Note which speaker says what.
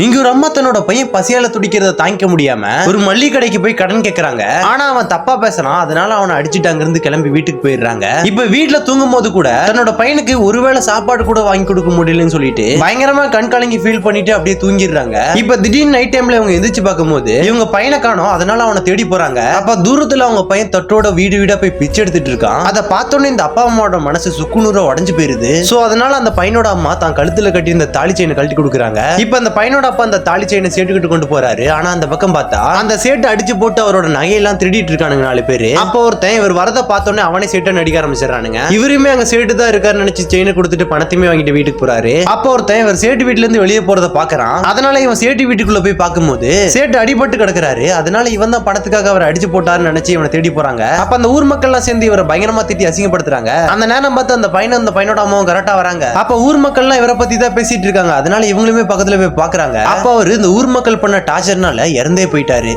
Speaker 1: இங்க ஒரு அம்மா தன்னோட பையன் பசியால துடிக்கிறத தாங்கிக்க முடியாம ஒரு மல்லிகை கடைக்கு போய் கடன் கேக்குறாங்க. ஆனா அவன் தப்பா பேசுறான். அதனால அவனை அடிச்சுட்டு அங்க இருந்து கிளம்பி வீட்டுக்கு போயிடுறாங்க. இப்ப வீட்டுல தூங்கும் போது கூட தன்னோட பையனுக்கு ஒருவேளை சாப்பாடு கூட வாங்கி கொடுக்க முடியலன்னு சொல்லிட்டு பயங்கரமா கண் கலங்கி ஃபீல் பண்ணிட்டு அப்படியே தூங்கிடுறாங்க. இப்ப திடீர்னு நைட் டைம்ல இவங்க எந்திரிச்சு பார்க்கும் போது இவங்க பையனை காணோம். அதனால அவனை தேடி போறாங்க. அப்ப தூரத்துல அவங்க பையன் தட்டோட வீடு வீடா போய் பிச்சை எடுத்துட்டு இருக்கான். அதை பார்த்தோன்னே இந்த அப்பா அம்மாவோட மனசு சுக்குநூறா உடஞ்சு போயிருது. சோ அதனால அந்த பையனோட அம்மா தான் கழுத்துல கட்டி இந்த தாலி செயினை கழட்டி கொடுக்குறாங்க. இப்ப அந்த பையனோட அப்பா அந்த தாலி செயினை சேட்டுக்கிட்டு கொண்டு போறாரு. ஆனா அந்த பக்கம் பார்த்தா அந்த சேட்டு அடிச்சு போட்டு அவரோட நகையெல்லாம் திருடிட்டு இருக்கானுங்க 4 பேரு. அப்ப ஒருத்தன் இவர் வரத பார்த்தோன்னே அவனே சேட்டை நடிக்க ஆரம்பிச்சிடறானுங்க. இவருமே அங்க சேட்டு தான் இருக்காரு நினைச்சு செயினை கொடுத்துட்டு பணத்தையுமே வாங்கிட்டு வீட்டுக்கு போறாரு. அப்ப ஒருத்தன் இவர் சேட்டு வீட்டுல இருந்து வெளியே போறத பாக்குறான். அதனால இவன் சேட்டு வீட்டுக்குள்ள போய் பார்க்கும்போது சேட்டு அடிபட்டு கிடக்குறாரு. அதனால இவன் தான் பணத்துக்காக அவரை அடிச்சு போட்டாருன்னு நினைச்சு இவனை தேடி போறாங்க. அப்ப அந்த ஊர் மக்கள் எல்லாம் சேர்ந்து இவரை பயங்கரமா திட்டி அசிங்கப்படுத்துறாங்க. அந்த நேரம் பார்த்து அந்த பையனோட அம்மாவும் கரெக்டா வராங்க. அப்ப ஊர் மக்கள் எல்லாம் இவரை பத்தி தான் பேசிட்டு இருக்காங்க. அதனால இவங்களுமே பக்கத்துல போய் பாக்குறாங்க. அப்ப அவரு இந்த ஊர் மக்கள் பண்ண டார்ச்சர்னால இறந்தே போயிட்டாரு.